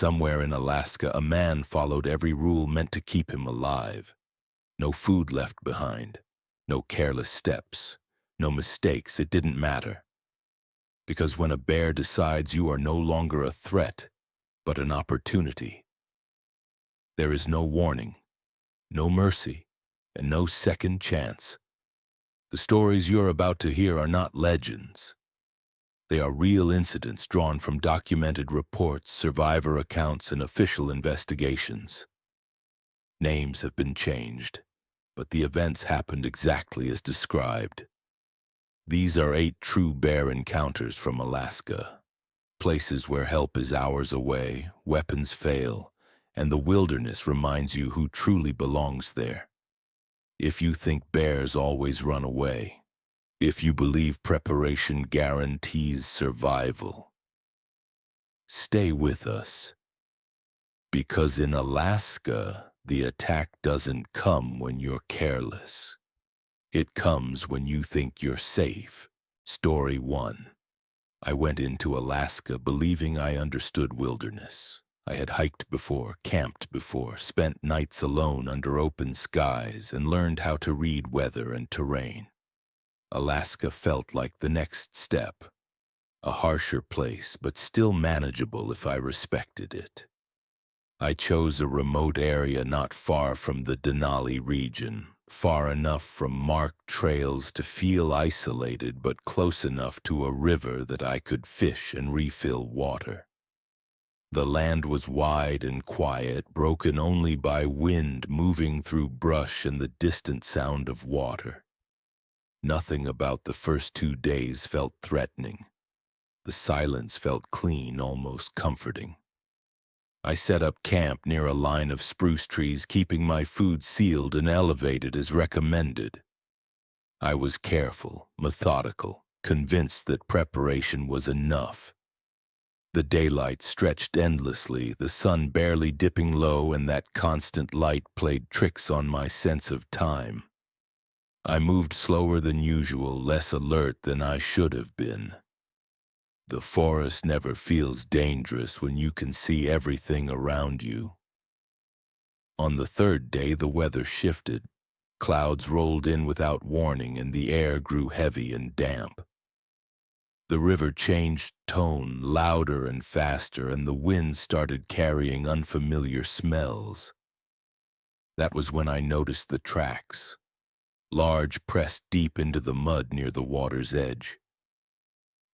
Somewhere in Alaska, a man followed every rule meant to keep him alive. No food left behind, no careless steps, no mistakes. It didn't matter. Because when a bear decides you are no longer a threat, but an opportunity, there is no warning, no mercy, and no second chance. The stories you're about to hear are not legends. They are real incidents drawn from documented reports, survivor accounts, and official investigations. Names have been changed, but the events happened exactly as described. These are 8 true bear encounters from Alaska, places where help is hours away, weapons fail, and the wilderness reminds you who truly belongs there. If you think bears always run away, if you believe preparation guarantees survival, stay with us. Because in Alaska, the attack doesn't come when you're careless. It comes when you think you're safe. Story 1. I went into Alaska believing I understood wilderness. I had hiked before, camped before, spent nights alone under open skies, and learned how to read weather and terrain. Alaska felt like the next step, a harsher place, but still manageable if I respected it. I chose a remote area not far from the Denali region, far enough from marked trails to feel isolated, but close enough to a river that I could fish and refill water. The land was wide and quiet, broken only by wind moving through brush and the distant sound of water. Nothing about the first 2 days felt threatening. The silence felt clean, almost comforting. I set up camp near a line of spruce trees, keeping my food sealed and elevated as recommended. I was careful, methodical, convinced that preparation was enough. The daylight stretched endlessly, the sun barely dipping low, and that constant light played tricks on my sense of time. I moved slower than usual, less alert than I should have been. The forest never feels dangerous when you can see everything around you. On the 3rd day, the weather shifted. Clouds rolled in without warning, and the air grew heavy and damp. The river changed tone, louder and faster, and the wind started carrying unfamiliar smells. That was when I noticed the tracks, large, pressed deep into the mud near the water's edge.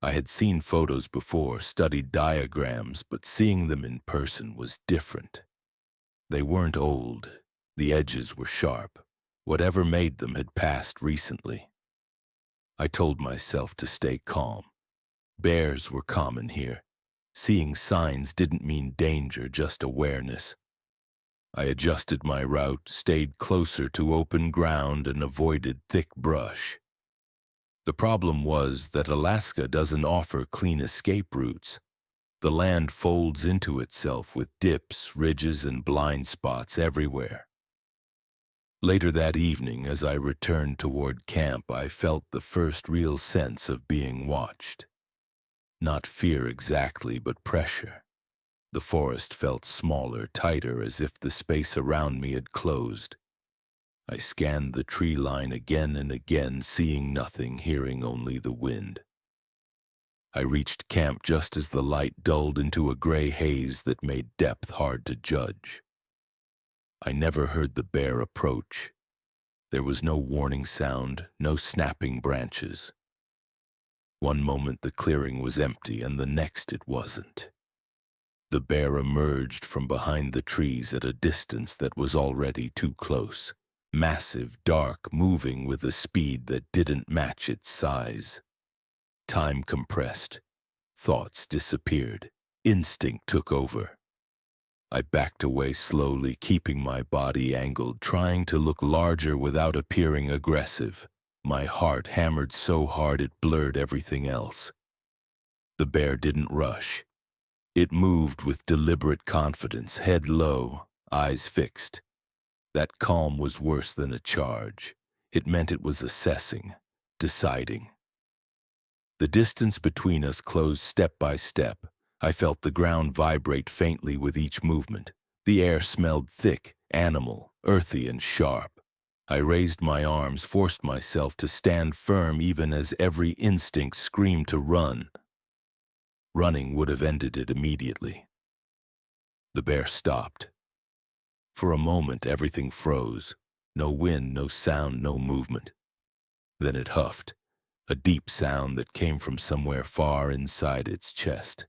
I had seen photos before, studied diagrams, but seeing them in person was different. They weren't old. The edges were sharp. Whatever made them had passed recently. I told myself to stay calm. Bears were common here. Seeing signs didn't mean danger, just awareness. I adjusted my route, stayed closer to open ground, and avoided thick brush. The problem was that Alaska doesn't offer clean escape routes. The land folds into itself with dips, ridges, and blind spots everywhere. Later that evening, as I returned toward camp, I felt the first real sense of being watched. Not fear exactly, but pressure. The forest felt smaller, tighter, as if the space around me had closed. I scanned the tree line again and again, seeing nothing, hearing only the wind. I reached camp just as the light dulled into a gray haze that made depth hard to judge. I never heard the bear approach. There was no warning sound, no snapping branches. One moment the clearing was empty, and the next it wasn't. The bear emerged from behind the trees at a distance that was already too close. Massive, dark, moving with a speed that didn't match its size. Time compressed. Thoughts disappeared. Instinct took over. I backed away slowly, keeping my body angled, trying to look larger without appearing aggressive. My heart hammered so hard it blurred everything else. The bear didn't rush. It moved with deliberate confidence, head low, eyes fixed. That calm was worse than a charge. It meant it was assessing, deciding. The distance between us closed step by step. I felt the ground vibrate faintly with each movement. The air smelled thick, animal, earthy, and sharp. I raised my arms, forced myself to stand firm even as every instinct screamed to run. Running would have ended it immediately. The bear stopped. For a moment, everything froze. No wind, no sound, no movement. Then it huffed, a deep sound that came from somewhere far inside its chest.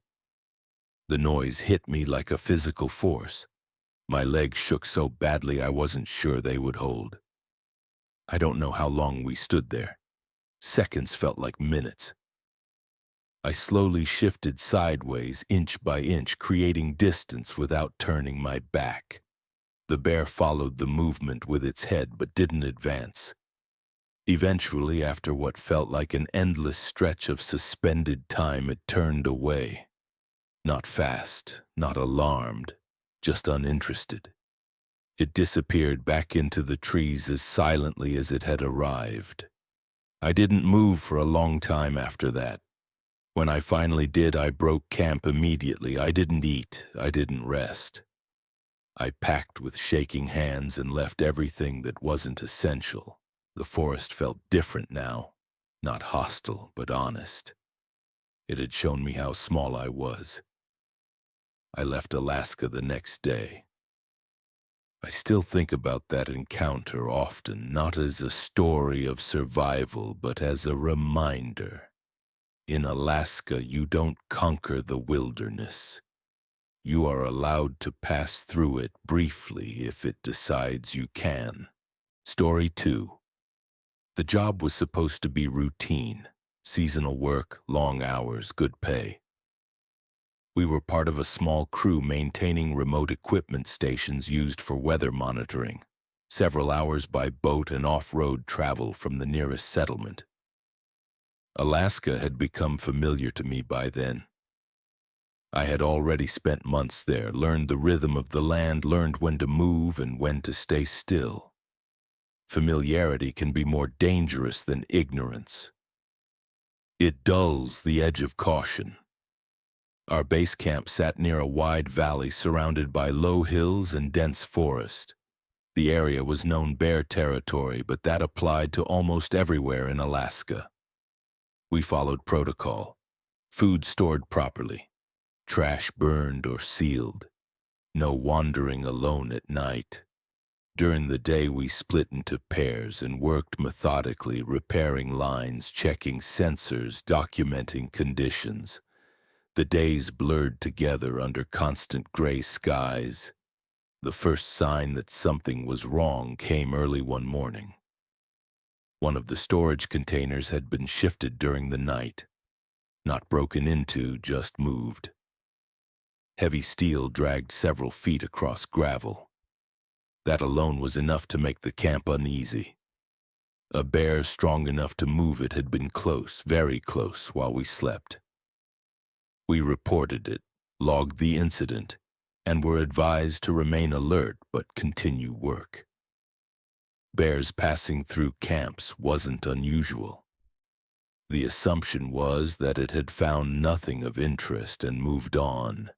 The noise hit me like a physical force. My legs shook so badly I wasn't sure they would hold. I don't know how long we stood there. Seconds felt like minutes. I slowly shifted sideways, inch by inch, creating distance without turning my back. The bear followed the movement with its head but didn't advance. Eventually, after what felt like an endless stretch of suspended time, it turned away. Not fast, not alarmed, just uninterested. It disappeared back into the trees as silently as it had arrived. I didn't move for a long time after that. When I finally did, I broke camp immediately. I didn't eat, I didn't rest. I packed with shaking hands and left everything that wasn't essential. The forest felt different now, not hostile, but honest. It had shown me how small I was. I left Alaska the next day. I still think about that encounter often, not as a story of survival, but as a reminder. In Alaska, you don't conquer the wilderness. You are allowed to pass through it briefly if it decides you can. Story 2. The job was supposed to be routine. Seasonal work, long hours, good pay. We were part of a small crew maintaining remote equipment stations used for weather monitoring. Several hours by boat and off-road travel from the nearest settlement. Alaska had become familiar to me by then. I had already spent months there, learned the rhythm of the land, learned when to move and when to stay still. Familiarity can be more dangerous than ignorance. It dulls the edge of caution. Our base camp sat near a wide valley surrounded by low hills and dense forest. The area was known bear territory, but that applied to almost everywhere in Alaska. We followed protocol. Food stored properly. Trash burned or sealed. No wandering alone at night. During the day, we split into pairs and worked methodically, repairing lines, checking sensors, documenting conditions. The days blurred together under constant gray skies. The first sign that something was wrong came early one morning. One of the storage containers had been shifted during the night. Not broken into, just moved. Heavy steel dragged several feet across gravel. That alone was enough to make the camp uneasy. A bear strong enough to move it had been close, very close, while we slept. We reported it, logged the incident, and were advised to remain alert but continue work. Bears passing through camps wasn't unusual. The assumption was that it had found nothing of interest and moved on.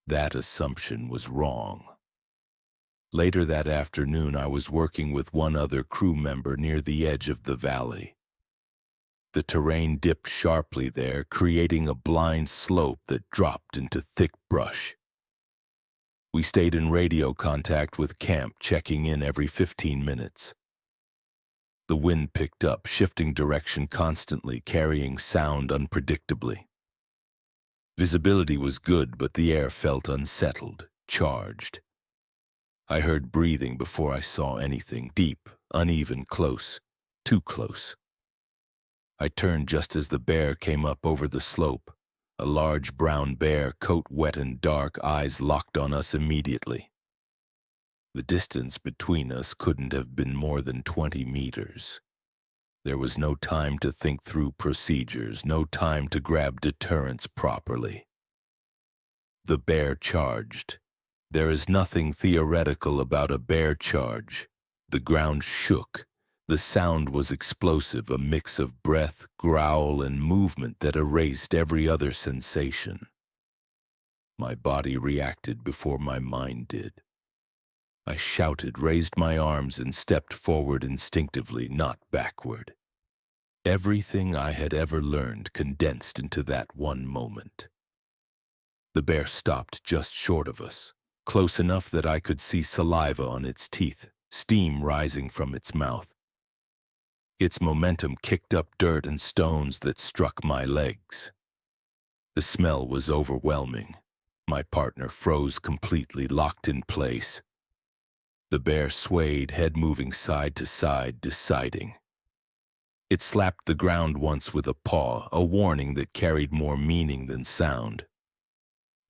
That assumption was wrong. Later that afternoon, I was working with one other crew member near the edge of the valley. The terrain dipped sharply there, creating a blind slope that dropped into thick brush. We stayed in radio contact with camp, checking in every 15 minutes. The wind picked up, shifting direction constantly, carrying sound unpredictably. Visibility was good, but the air felt unsettled, charged. I heard breathing before I saw anything, deep, uneven, close, too close. I turned just as the bear came up over the slope. A large brown bear, coat wet and dark, eyes locked on us immediately. The distance between us couldn't have been more than 20 meters. There was no time to think through procedures, no time to grab deterrence properly. The bear charged. There is nothing theoretical about a bear charge. The ground shook. The sound was explosive, a mix of breath, growl, and movement that erased every other sensation. My body reacted before my mind did. I shouted, raised my arms, and stepped forward instinctively, not backward. Everything I had ever learned condensed into that one moment. The bear stopped just short of us, close enough that I could see saliva on its teeth, steam rising from its mouth. Its momentum kicked up dirt and stones that struck my legs. The smell was overwhelming. My partner froze completely, locked in place. The bear swayed, head moving side to side, deciding. It slapped the ground once with a paw, a warning that carried more meaning than sound.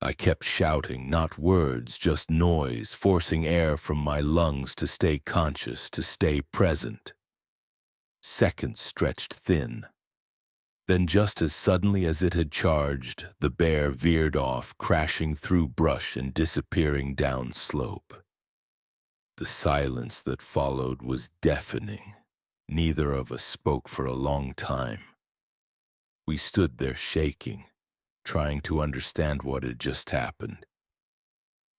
I kept shouting, not words, just noise, forcing air from my lungs to stay conscious, to stay present. Seconds stretched thin. Then just as suddenly as it had charged, the bear veered off, crashing through brush and disappearing down slope. The silence that followed was deafening. Neither of us spoke for a long time. We stood there shaking, trying to understand what had just happened.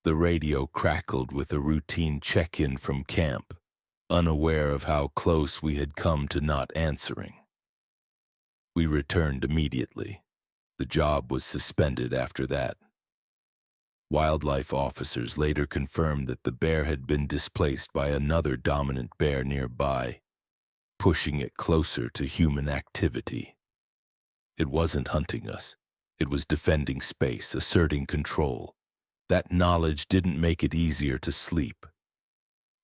The radio crackled with a routine check-in from camp, unaware of how close we had come to not answering. We returned immediately. The job was suspended after that. Wildlife officers later confirmed that the bear had been displaced by another dominant bear nearby, pushing it closer to human activity. It wasn't hunting us. It was defending space, asserting control. That knowledge didn't make it easier to sleep.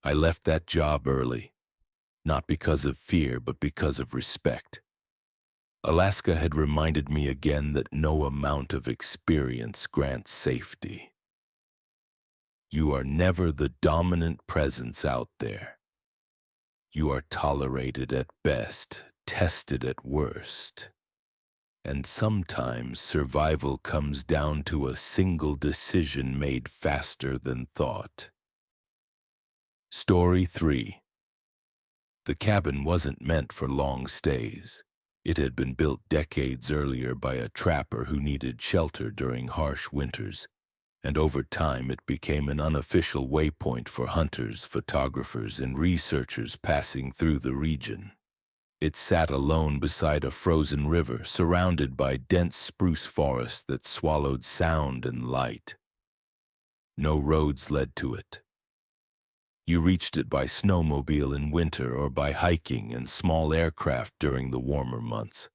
I left that job early, not because of fear, but because of respect. Alaska had reminded me again that no amount of experience grants safety. You are never the dominant presence out there. You are tolerated at best, tested at worst. And sometimes survival comes down to a single decision made faster than thought. Story 3. The cabin wasn't meant for long stays. It had been built decades earlier by a trapper who needed shelter during harsh winters, and over time it became an unofficial waypoint for hunters, photographers, and researchers passing through the region. It sat alone beside a frozen river, surrounded by dense spruce forest that swallowed sound and light. No roads led to it. You reached it by snowmobile in winter or by hiking and small aircraft during the warmer months.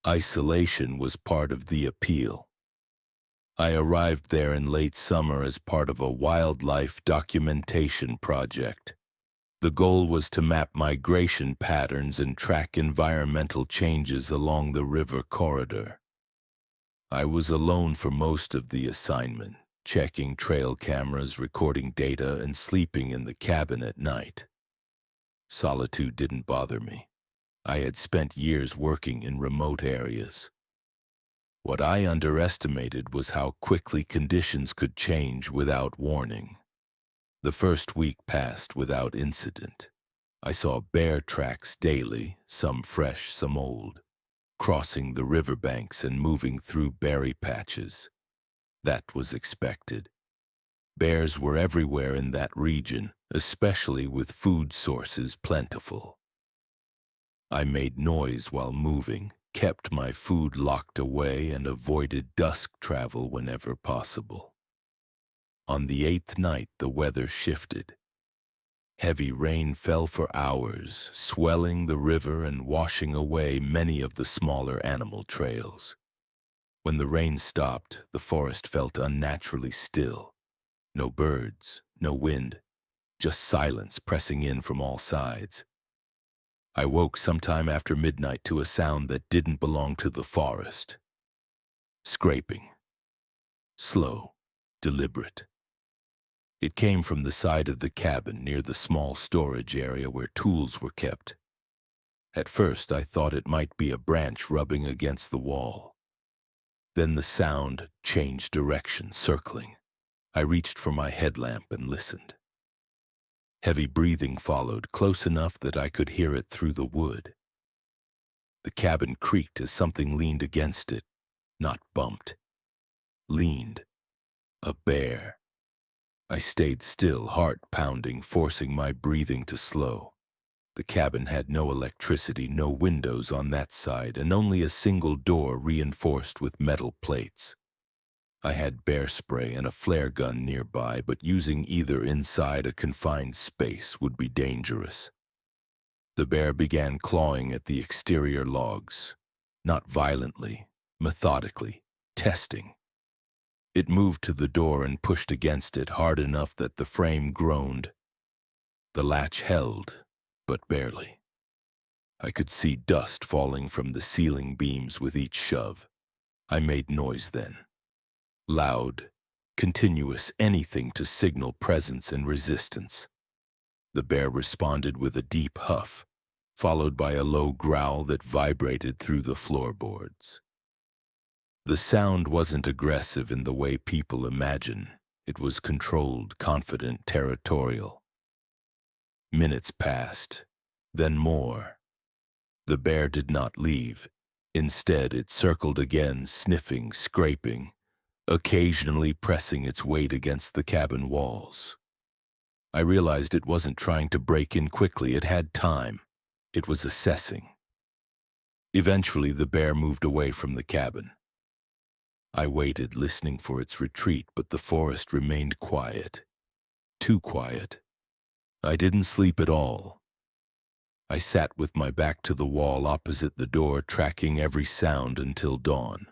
Isolation was part of the appeal. I arrived there in late summer as part of a wildlife documentation project. The goal was to map migration patterns and track environmental changes along the river corridor. I was alone for most of the assignment, checking trail cameras, recording data, and sleeping in the cabin at night. Solitude didn't bother me. I had spent years working in remote areas. What I underestimated was how quickly conditions could change without warning. The first week passed without incident. I saw bear tracks daily, some fresh, some old, crossing the riverbanks and moving through berry patches. That was expected. Bears were everywhere in that region, especially with food sources plentiful. I made noise while moving, kept my food locked away, and avoided dusk travel whenever possible. On the 8th night, the weather shifted. Heavy rain fell for hours, swelling the river and washing away many of the smaller animal trails. When the rain stopped, the forest felt unnaturally still. No birds, no wind, just silence pressing in from all sides. I woke sometime after midnight to a sound that didn't belong to the forest. Scraping. Slow, deliberate. It came from the side of the cabin near the small storage area where tools were kept. At first, I thought it might be a branch rubbing against the wall. Then the sound changed direction, circling. I reached for my headlamp and listened. Heavy breathing followed, close enough that I could hear it through the wood. The cabin creaked as something leaned against it, not bumped. Leaned, A bear. I stayed still, heart pounding, forcing my breathing to slow. The cabin had no electricity, no windows on that side, and only a single door reinforced with metal plates. I had bear spray and a flare gun nearby, but using either inside a confined space would be dangerous. The bear began clawing at the exterior logs, not violently, methodically, testing. It moved to the door and pushed against it hard enough that the frame groaned. The latch held, but barely. I could see dust falling from the ceiling beams with each shove. I made noise then. Loud, continuous, anything to signal presence and resistance. The bear responded with a deep huff, followed by a low growl that vibrated through the floorboards. The sound wasn't aggressive in the way people imagine. It was controlled, confident, territorial. Minutes passed, then more. The bear did not leave. Instead, it circled again, sniffing, scraping, occasionally pressing its weight against the cabin walls. I realized it wasn't trying to break in quickly. It had time. It was assessing. Eventually, the bear moved away from the cabin. I waited, listening for its retreat, but the forest remained quiet. Too quiet. I didn't sleep at all. I sat with my back to the wall opposite the door, tracking every sound until dawn.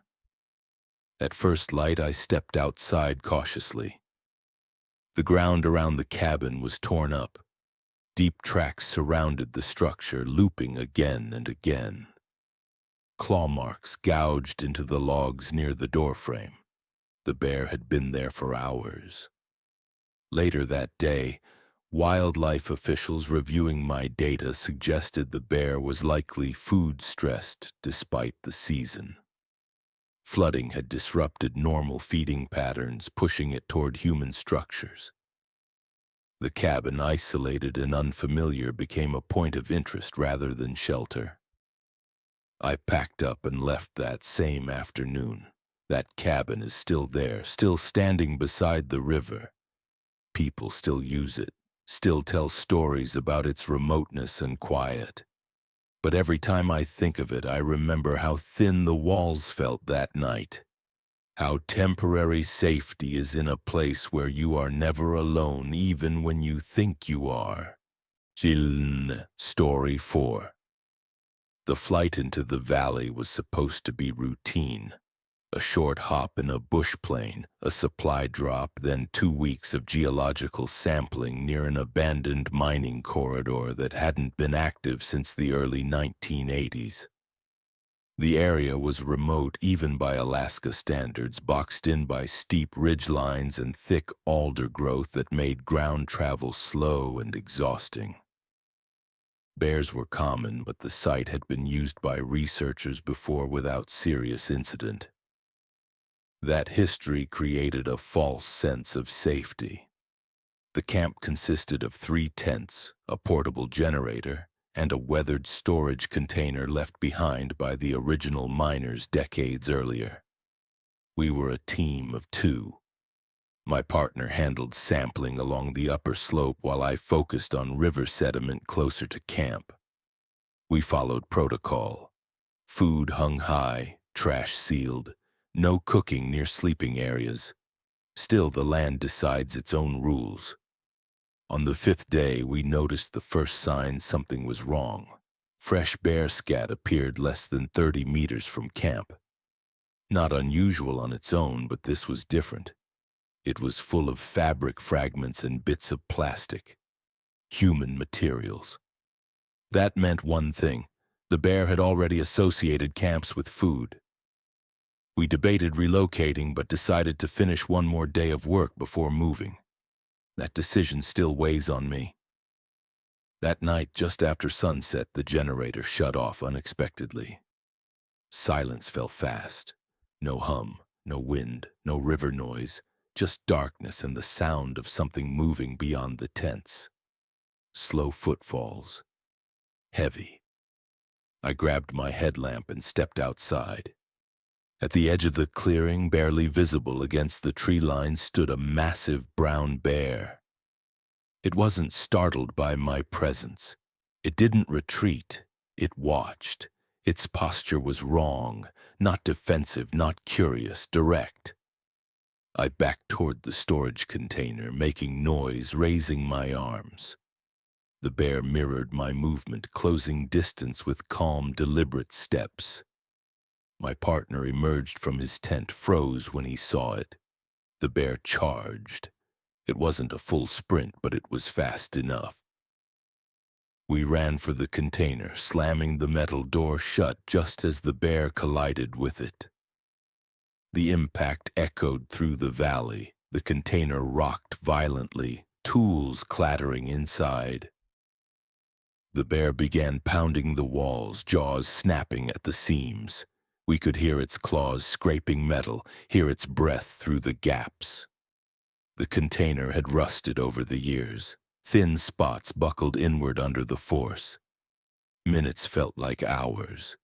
At first light, I stepped outside cautiously. The ground around the cabin was torn up. Deep tracks surrounded the structure, looping again and again. Claw marks gouged into the logs near the doorframe. The bear had been there for hours. Later that day, wildlife officials reviewing my data suggested the bear was likely food-stressed despite the season. Flooding had disrupted normal feeding patterns, pushing it toward human structures. The cabin, isolated and unfamiliar, became a point of interest rather than shelter. I packed up and left that same afternoon. That cabin is still there, still standing beside the river. People still use it, still tell stories about its remoteness and quiet. But every time I think of it, I remember how thin the walls felt that night. How temporary safety is in a place where you are never alone, even when you think you are. Jiln, Story 4. The flight into the valley was supposed to be routine. A short hop in a bush plane, a supply drop, then 2 weeks of geological sampling near an abandoned mining corridor that hadn't been active since the early 1980s. The area was remote even by Alaska standards, boxed in by steep ridgelines and thick alder growth that made ground travel slow and exhausting. Bears were common, but the site had been used by researchers before without serious incident. That history created a false sense of safety. The camp consisted of 3 tents, a portable generator, and a weathered storage container left behind by the original miners decades earlier. We were a team of 2. My partner handled sampling along the upper slope while I focused on river sediment closer to camp. We followed protocol. Food hung high, trash sealed, no cooking near sleeping areas. Still, the land decides its own rules. On the 5th day, we noticed the first sign something was wrong. Fresh bear scat appeared less than 30 meters from camp. Not unusual on its own, but this was different. It was full of fabric fragments and bits of plastic. Human materials. That meant one thing. The bear had already associated camps with food. We debated relocating, but decided to finish one more day of work before moving. That decision still weighs on me. That night, just after sunset, the generator shut off unexpectedly. Silence fell fast. No hum, no wind, no river noise. Just darkness and the sound of something moving beyond the tents. Slow footfalls. Heavy. I grabbed my headlamp and stepped outside. At the edge of the clearing, barely visible against the tree line, stood a massive brown bear. It wasn't startled by my presence. It didn't retreat. It watched. Its posture was wrong, not defensive, not curious, direct. I backed toward the storage container, making noise, raising my arms. The bear mirrored my movement, closing distance with calm, deliberate steps. My partner emerged from his tent, froze when he saw it. The bear charged. It wasn't a full sprint, but it was fast enough. We ran for the container, slamming the metal door shut just as the bear collided with it. The impact echoed through the valley. The container rocked violently, tools clattering inside. The bear began pounding the walls, jaws snapping at the seams. We could hear its claws scraping metal, hear its breath through the gaps. The container had rusted over the years. Thin spots buckled inward under the force. Minutes felt like hours.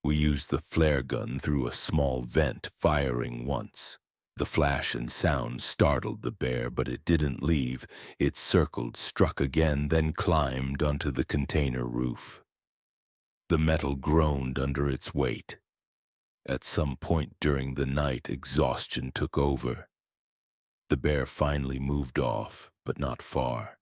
We used the flare gun through a small vent, firing once. The flash and sound startled the bear, but it didn't leave. It circled, struck again, then climbed onto the container roof. The metal groaned under its weight. At some point during the night, exhaustion took over. The bear finally moved off, but not far.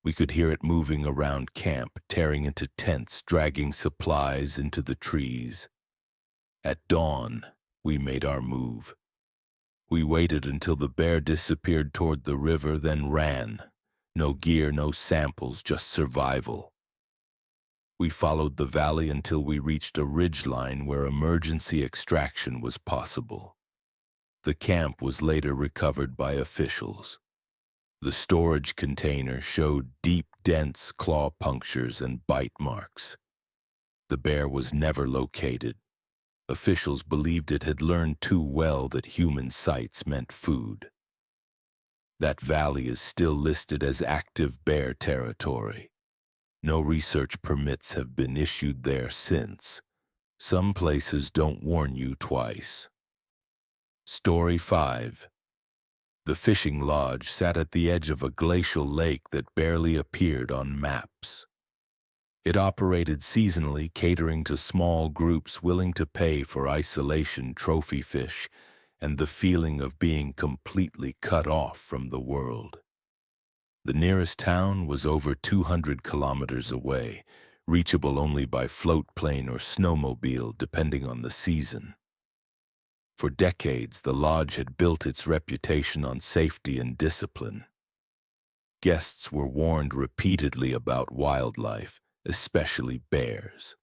We could hear it moving around camp, tearing into tents, dragging supplies into the trees. At dawn, we made our move. We waited until the bear disappeared toward the river, then ran. No gear, no samples, just survival. We followed the valley until we reached a ridgeline where emergency extraction was possible. The camp was later recovered by officials. The storage container showed deep, dense claw punctures and bite marks. The bear was never located. Officials believed it had learned too well that human sights meant food. That valley is still listed as active bear territory. No research permits have been issued there since. Some places don't warn you twice. Story 5. The fishing lodge sat at the edge of a glacial lake that barely appeared on maps. It operated seasonally, catering to small groups willing to pay for isolation, trophy fish, and the feeling of being completely cut off from the world. The nearest town was over 200 kilometers away, reachable only by float plane or snowmobile, depending on the season. For decades, the lodge had built its reputation on safety and discipline. Guests were warned repeatedly about wildlife, especially bears.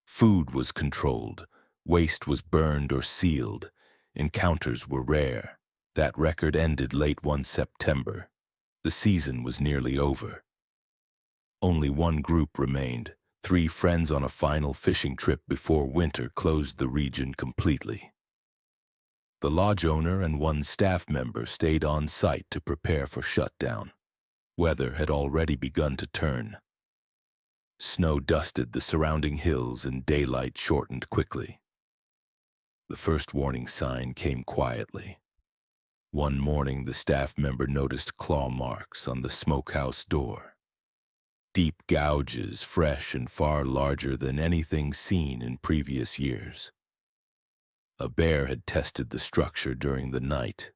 Food was controlled, waste was burned or sealed, encounters were rare. That record ended late one September. The season was nearly over. Only one group remained, 3 friends on a final fishing trip before winter closed the region completely. The lodge owner and 1 staff member stayed on site to prepare for shutdown. Weather had already begun to turn. Snow dusted the surrounding hills and daylight shortened quickly. The first warning sign came quietly. One morning, the staff member noticed claw marks on the smokehouse door. Deep gouges, fresh and far larger than anything seen in previous years. A bear had tested the structure during the night.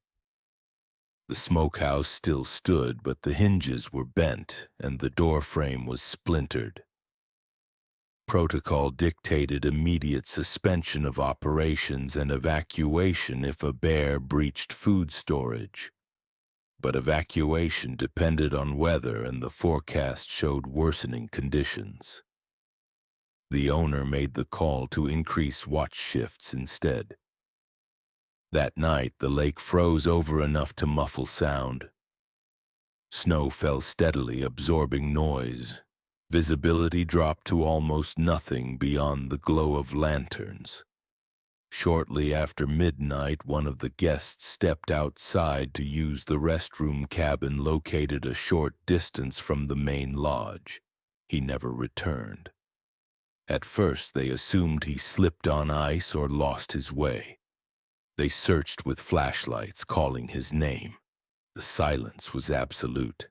The smokehouse still stood, but the hinges were bent and the door frame was splintered. Protocol dictated immediate suspension of operations and evacuation if a bear breached food storage. But evacuation depended on weather, and the forecast showed worsening conditions. The owner made the call to increase watch shifts instead. That night, the lake froze over enough to muffle sound. Snow fell steadily, absorbing noise. Visibility dropped to almost nothing beyond the glow of lanterns. Shortly after midnight, one of the guests stepped outside to use the restroom cabin located a short distance from the main lodge. He never returned. At first, they assumed he slipped on ice or lost his way. They searched with flashlights, calling his name. The silence was absolute.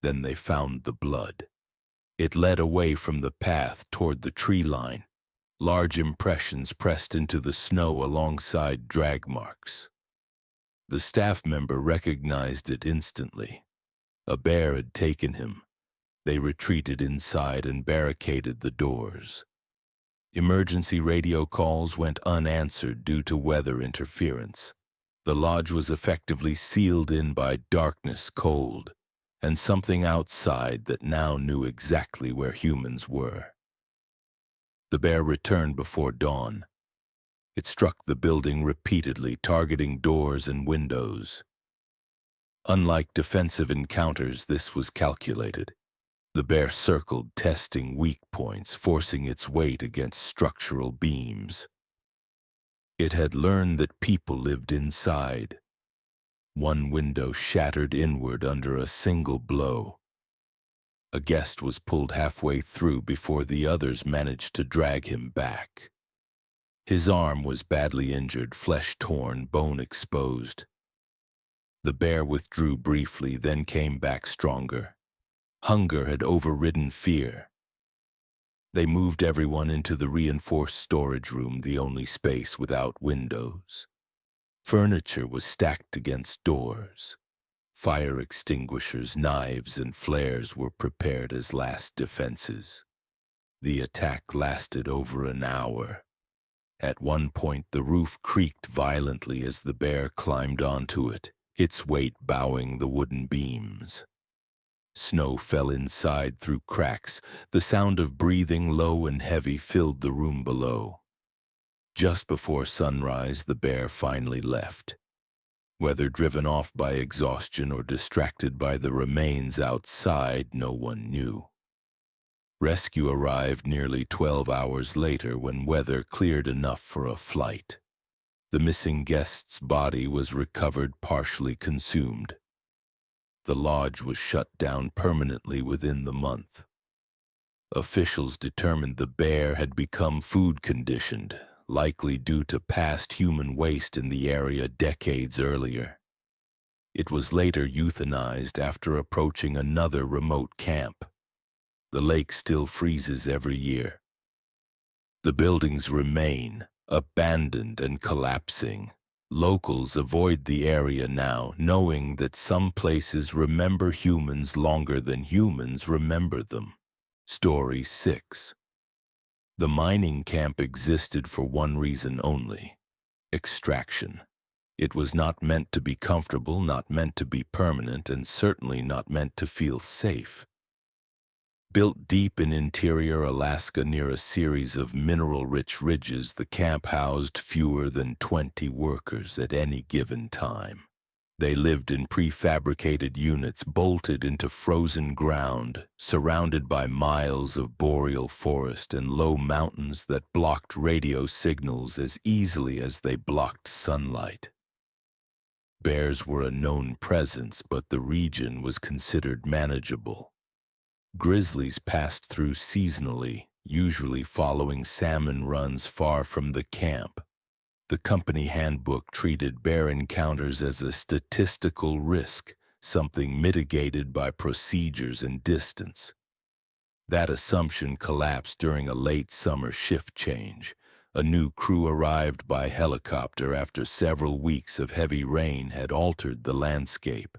Then they found the blood. It led away from the path toward the tree line, large impressions pressed into the snow alongside drag marks. The staff member recognized it instantly. A bear had taken him. They retreated inside and barricaded the doors. Emergency radio calls went unanswered due to weather interference. The lodge was effectively sealed in by darkness, cold, and something outside that now knew exactly where humans were. The bear returned before dawn. It struck the building repeatedly, targeting doors and windows. Unlike defensive encounters, this was calculated. The bear circled, testing weak points, forcing its weight against structural beams. It had learned that people lived inside. One window shattered inward under a single blow. A guest was pulled halfway through before the others managed to drag him back. His arm was badly injured, flesh torn, bone exposed. The bear withdrew briefly, then came back stronger. Hunger had overridden fear. They moved everyone into the reinforced storage room, the only space without windows. Furniture was stacked against doors. Fire extinguishers, knives, and flares were prepared as last defenses. The attack lasted over an hour. At one point, the roof creaked violently as the bear climbed onto it, its weight bowing the wooden beams. Snow fell inside through cracks. The sound of breathing, low and heavy, filled the room below. Just before sunrise, the bear finally left. Whether driven off by exhaustion or distracted by the remains outside, no one knew. Rescue arrived nearly 12 hours later when weather cleared enough for a flight. The missing guest's body was recovered, partially consumed. The lodge was shut down permanently within the month. Officials determined the bear had become food-conditioned, likely due to past human waste in the area decades earlier. It was later euthanized after approaching another remote camp. The lake still freezes every year. The buildings remain, abandoned and collapsing. Locals avoid the area now, knowing that some places remember humans longer than humans remember them. Story 6. The mining camp existed for one reason only: extraction. It was not meant to be comfortable, not meant to be permanent, and certainly not meant to feel safe. Built deep in interior Alaska near a series of mineral-rich ridges, the camp housed fewer than 20 workers at any given time. They lived in prefabricated units bolted into frozen ground, surrounded by miles of boreal forest and low mountains that blocked radio signals as easily as they blocked sunlight. Bears were a known presence, but the region was considered manageable. Grizzlies passed through seasonally, usually following salmon runs far from the camp. The company handbook treated bear encounters as a statistical risk, something mitigated by procedures and distance. That assumption collapsed during a late summer shift change. A new crew arrived by helicopter after several weeks of heavy rain had altered the landscape.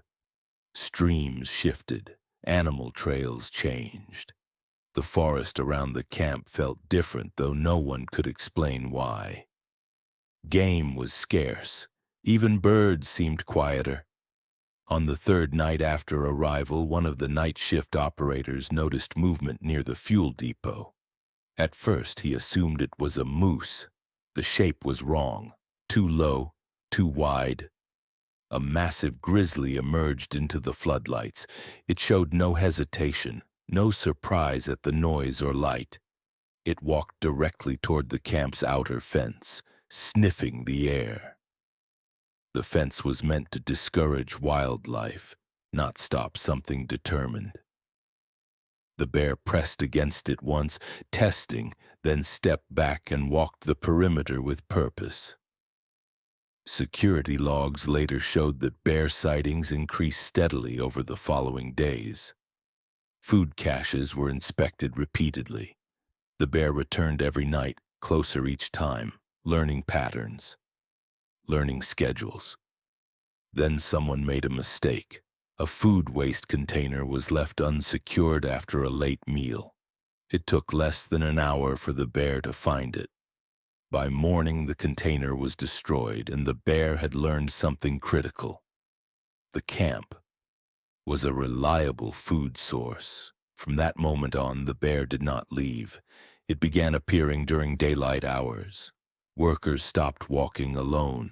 Streams shifted. Animal trails changed. The forest around the camp felt different, though no one could explain why. Game was scarce. Even birds seemed quieter. On the third night after arrival, one of the night shift operators noticed movement near the fuel depot. At first, he assumed it was a moose. The shape was wrong. Too low, too wide. A massive grizzly emerged into the floodlights. It showed no hesitation, no surprise at the noise or light. It walked directly toward the camp's outer fence, sniffing the air. The fence was meant to discourage wildlife, not stop something determined. The bear pressed against it once, testing, then stepped back and walked the perimeter with purpose. Security logs later showed that bear sightings increased steadily over the following days. Food caches were inspected repeatedly. The bear returned every night, closer each time, learning patterns, learning schedules. Then someone made a mistake. A food waste container was left unsecured after a late meal. It took less than an hour for the bear to find it. By morning, the container was destroyed, and the bear had learned something critical. The camp was a reliable food source. From that moment on, the bear did not leave. It began appearing during daylight hours. Workers stopped walking alone.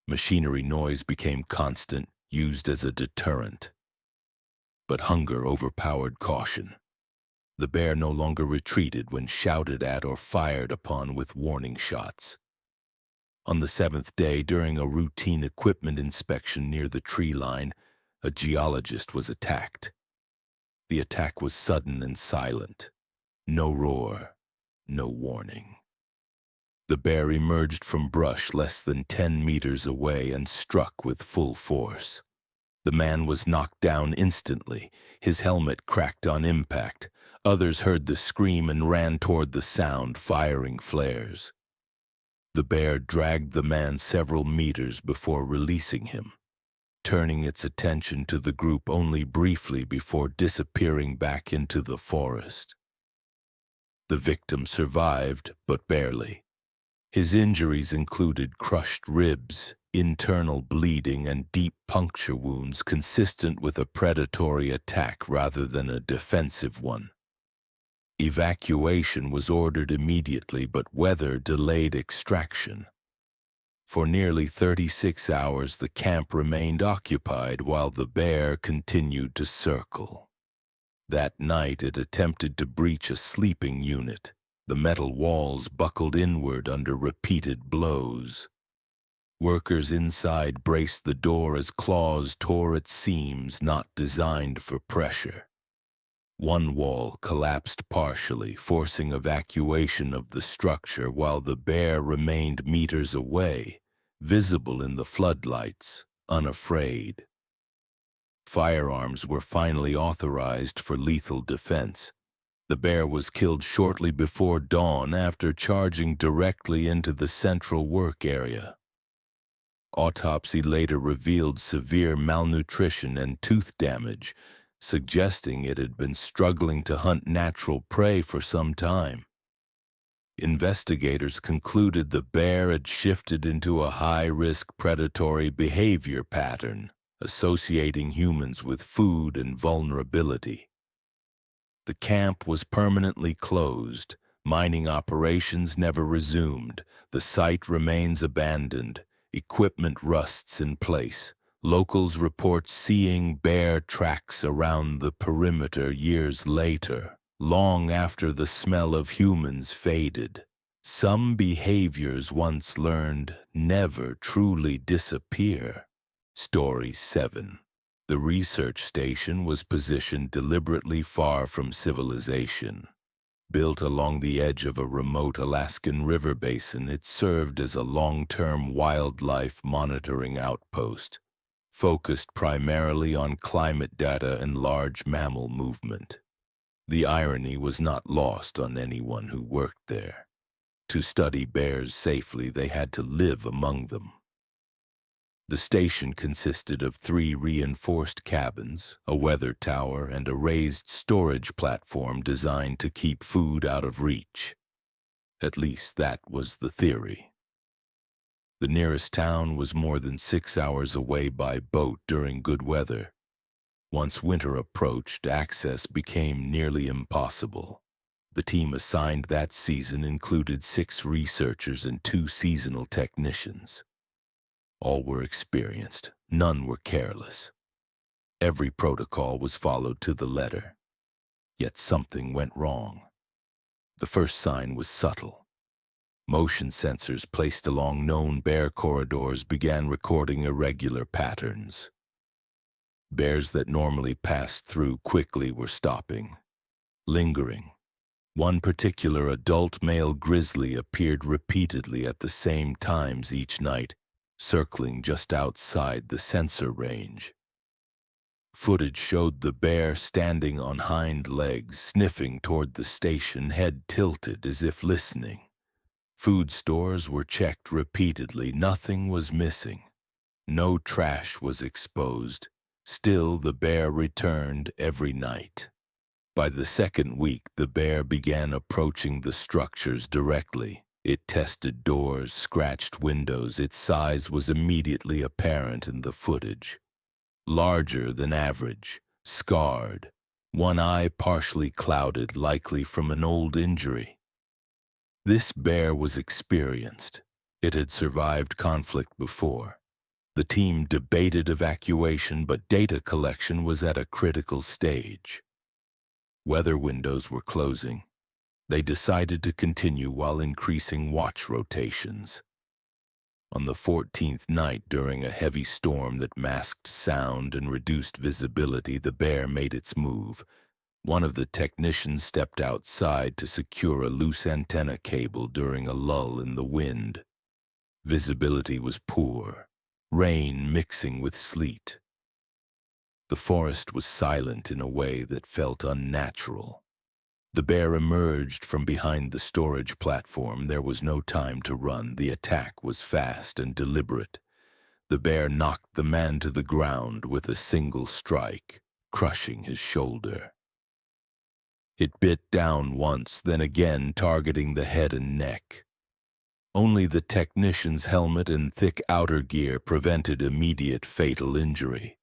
Machinery noise became constant, used as a deterrent. But hunger overpowered caution. The bear no longer retreated when shouted at or fired upon with warning shots. On the seventh day, during a routine equipment inspection near the tree line, a geologist was attacked. The attack was sudden and silent. No roar, no warning. The bear emerged from brush less than 10 meters away and struck with full force. The man was knocked down instantly. His helmet cracked on impact. Others heard the scream and ran toward the sound, firing flares. The bear dragged the man several meters before releasing him, turning its attention to the group only briefly before disappearing back into the forest. The victim survived, but barely. His injuries included crushed ribs, internal bleeding, and deep puncture wounds consistent with a predatory attack rather than a defensive one. Evacuation was ordered immediately, but weather delayed extraction. For nearly 36 hours, the camp remained occupied while the bear continued to circle. That night, it attempted to breach a sleeping unit. The metal walls buckled inward under repeated blows. Workers inside braced the door as claws tore at seams not designed for pressure. One wall collapsed partially, forcing evacuation of the structure while the bear remained meters away, visible in the floodlights, unafraid. Firearms were finally authorized for lethal defense. The bear was killed shortly before dawn after charging directly into the central work area. Autopsy later revealed severe malnutrition and tooth damage, suggesting it had been struggling to hunt natural prey for some time. Investigators concluded the bear had shifted into a high-risk predatory behavior pattern, associating humans with food and vulnerability. The camp was permanently closed. Mining operations never resumed. The site remains abandoned. Equipment rusts in place. Locals report seeing bear tracks around the perimeter years later, long after the smell of humans faded. Some behaviors once learned never truly disappear. Story 7. The research station was positioned deliberately far from civilization. Built along the edge of a remote Alaskan river basin, it served as a long-term wildlife monitoring outpost, focused primarily on climate data and large mammal movement. The irony was not lost on anyone who worked there. To study bears safely, they had to live among them. The station consisted of 3 reinforced cabins, a weather tower, and a raised storage platform designed to keep food out of reach. At least that was the theory. The nearest town was more than 6 hours away by boat during good weather. Once winter approached, access became nearly impossible. The team assigned that season included 6 researchers and 2 seasonal technicians. All were experienced, none were careless. Every protocol was followed to the letter. Yet something went wrong. The first sign was subtle. Motion sensors placed along known bear corridors began recording irregular patterns. Bears that normally passed through quickly were stopping. lingering. One particular adult male grizzly appeared repeatedly at the same times each night, circling just outside the sensor range. Footage showed the bear standing on hind legs, sniffing toward the station, head tilted as if listening. Food stores were checked repeatedly. Nothing was missing. No trash was exposed. Still, the bear returned every night. By the second week, the bear began approaching the structures directly. It tested doors, scratched windows. Its size was immediately apparent in the footage. Larger than average, scarred, one eye partially clouded, likely from an old injury. This bear was experienced. It had survived conflict before. The team debated evacuation, but data collection was at a critical stage. Weather windows were closing. They decided to continue while increasing watch rotations. On the 14th night, during a heavy storm that masked sound and reduced visibility, the bear made its move. One of the technicians stepped outside to secure a loose antenna cable during a lull in the wind. Visibility was poor, rain mixing with sleet. The forest was silent in a way that felt unnatural. The bear emerged from behind the storage platform. There was no time to run. The attack was fast and deliberate. The bear knocked the man to the ground with a single strike, crushing his shoulder. It bit down once, then again, targeting the head and neck. Only the technician's helmet and thick outer gear prevented immediate fatal injury.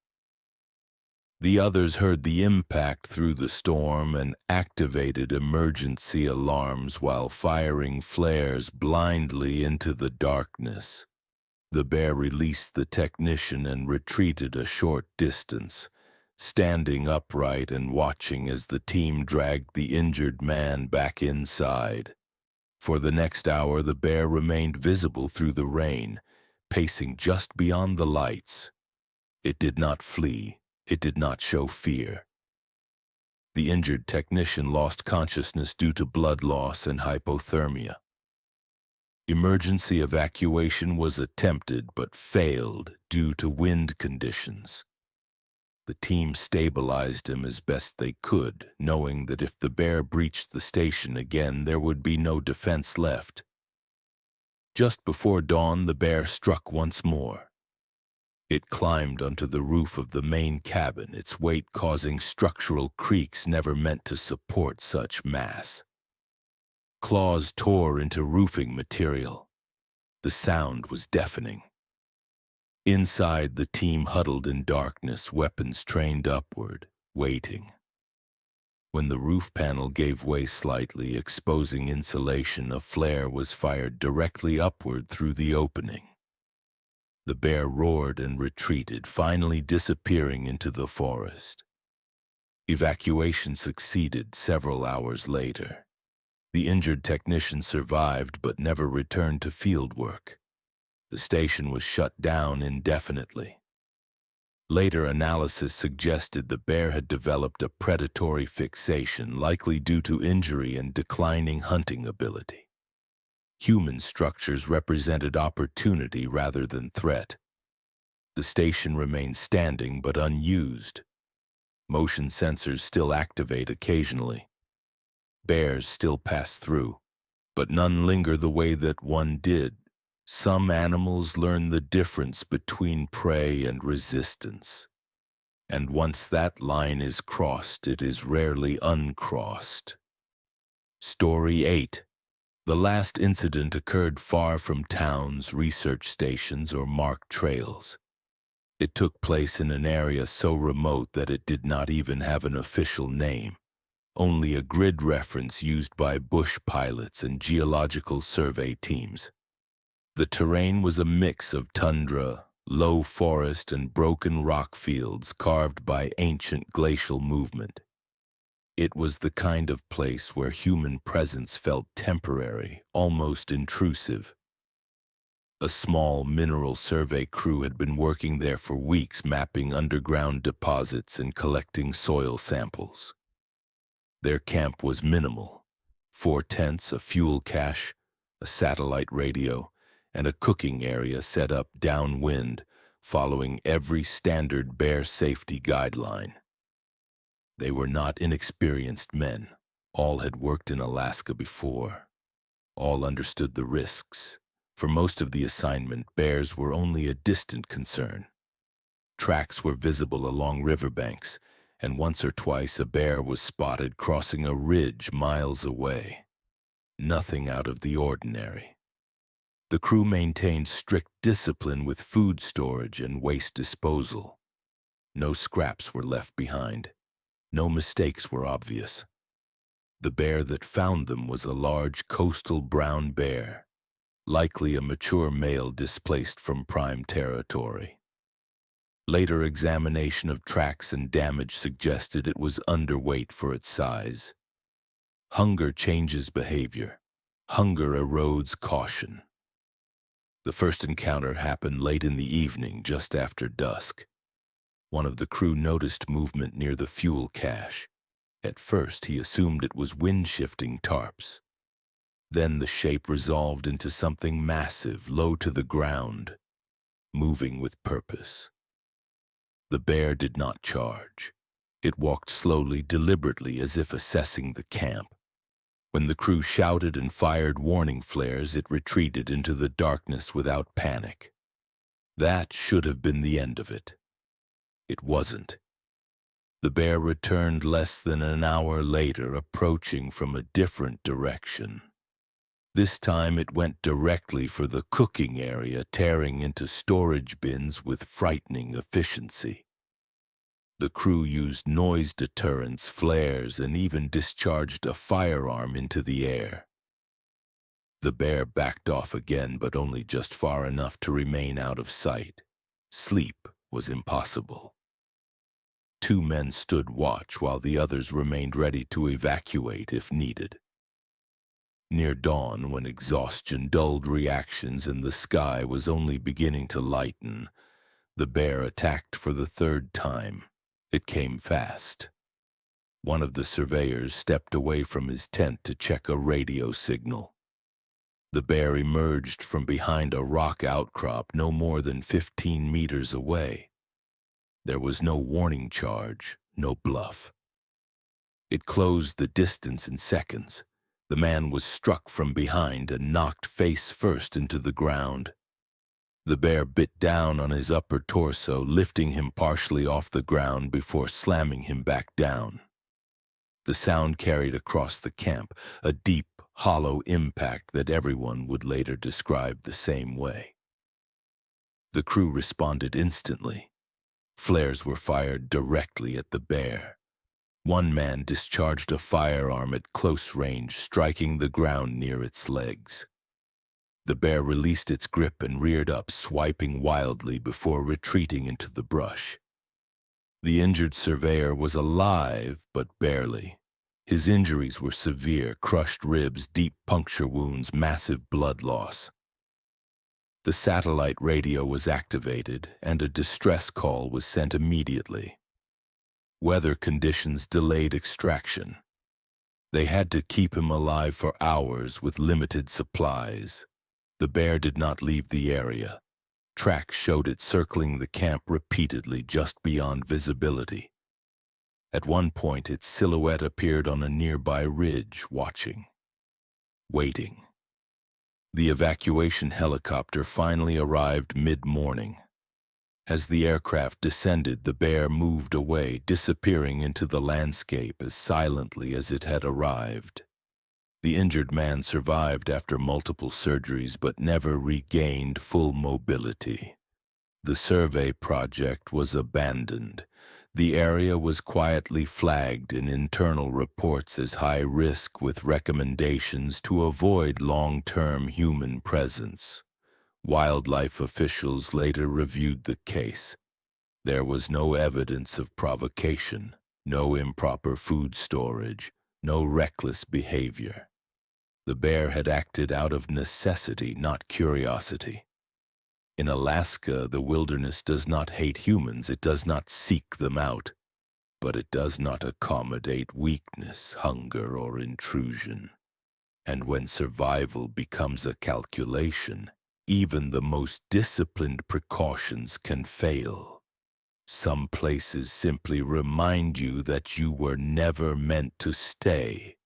The others heard the impact through the storm and activated emergency alarms while firing flares blindly into the darkness. The bear released the technician and retreated a short distance, standing upright and watching as the team dragged the injured man back inside. For the next hour, the bear remained visible through the rain, pacing just beyond the lights. It did not flee. It did not show fear. The injured technician lost consciousness due to blood loss and hypothermia. Emergency evacuation was attempted but failed due to wind conditions. The team stabilized him as best they could, knowing that if the bear breached the station again, there would be no defense left. Just before dawn, the bear struck once more. It climbed onto the roof of the main cabin, its weight causing structural creaks never meant to support such mass. Claws tore into roofing material. The sound was deafening. Inside, the team huddled in darkness, weapons trained upward, waiting. When the roof panel gave way slightly, exposing insulation, a flare was fired directly upward through the opening. The bear roared and retreated, finally disappearing into the forest. Evacuation succeeded several hours later. The injured technician survived but never returned to field work. The station was shut down indefinitely. Later analysis suggested the bear had developed a predatory fixation, likely due to injury and declining hunting ability. Human structures represented opportunity rather than threat. The station remained standing but unused. Motion sensors still activate occasionally. Bears still pass through, but none linger the way that one did. Some animals learn the difference between prey and resistance. And once that line is crossed, it is rarely uncrossed. Story 8. The last incident occurred far from towns, research stations, or marked trails. It took place in an area so remote that it did not even have an official name, only a grid reference used by bush pilots and geological survey teams. The terrain was a mix of tundra, low forest, and broken rock fields carved by ancient glacial movement. It was the kind of place where human presence felt temporary, almost intrusive. A small mineral survey crew had been working there for weeks, mapping underground deposits and collecting soil samples. Their camp was minimal: 4 tents, a fuel cache, a satellite radio, and a cooking area set up downwind, following every standard bear safety guideline. They were not inexperienced men. All had worked in Alaska before. All understood the risks. For most of the assignment, bears were only a distant concern. Tracks were visible along riverbanks, and once or twice a bear was spotted crossing a ridge miles away. Nothing out of the ordinary. The crew maintained strict discipline with food storage and waste disposal. No scraps were left behind. No mistakes were obvious. The bear that found them was a large coastal brown bear, likely a mature male displaced from prime territory. Later examination of tracks and damage suggested it was underweight for its size. Hunger changes behavior. Hunger erodes caution. The first encounter happened late in the evening, just after dusk. One of the crew noticed movement near the fuel cache. At first, he assumed it was wind-shifting tarps. Then the shape resolved into something massive, low to the ground, moving with purpose. The bear did not charge. It walked slowly, deliberately, as if assessing the camp. When the crew shouted and fired warning flares, it retreated into the darkness without panic. That should have been the end of it. It wasn't. The bear returned less than an hour later, approaching from a different direction. This time it went directly for the cooking area, tearing into storage bins with frightening efficiency. The crew used noise deterrents, flares, and even discharged a firearm into the air. The bear backed off again, but only just far enough to remain out of sight. Sleep was impossible. 2 men stood watch while the others remained ready to evacuate if needed. Near dawn, when exhaustion dulled reactions and the sky was only beginning to lighten, the bear attacked for the 3rd time. It came fast. One of the surveyors stepped away from his tent to check a radio signal. The bear emerged from behind a rock outcrop no more than 15 meters away. There was no warning charge, no bluff. It closed the distance in seconds. The man was struck from behind and knocked face first into the ground. The bear bit down on his upper torso, lifting him partially off the ground before slamming him back down. The sound carried across the camp, a deep, hollow impact that everyone would later describe the same way. The crew responded instantly. Flares were fired directly at the bear. One man discharged a firearm at close range, striking the ground near its legs. The bear released its grip and reared up, swiping wildly before retreating into the brush. The injured surveyor was alive, but barely. His injuries were severe: crushed ribs, deep puncture wounds, massive blood loss. The satellite radio was activated, and a distress call was sent immediately. Weather conditions delayed extraction. They had to keep him alive for hours with limited supplies. The bear did not leave the area. Tracks showed it circling the camp repeatedly just beyond visibility. At one point, its silhouette appeared on a nearby ridge, watching, waiting. The evacuation helicopter finally arrived mid-morning. As the aircraft descended, the bear moved away, disappearing into the landscape as silently as it had arrived. The injured man survived after multiple surgeries but never regained full mobility. The survey project was abandoned. The area was quietly flagged in internal reports as high risk, with recommendations to avoid long-term human presence. Wildlife officials later reviewed the case. There was no evidence of provocation, no improper food storage, no reckless behavior. The bear had acted out of necessity, not curiosity. In Alaska, the wilderness does not hate humans, it does not seek them out. but it does not accommodate weakness, hunger, or intrusion. And when survival becomes a calculation, even the most disciplined precautions can fail. Some places simply remind you that you were never meant to stay.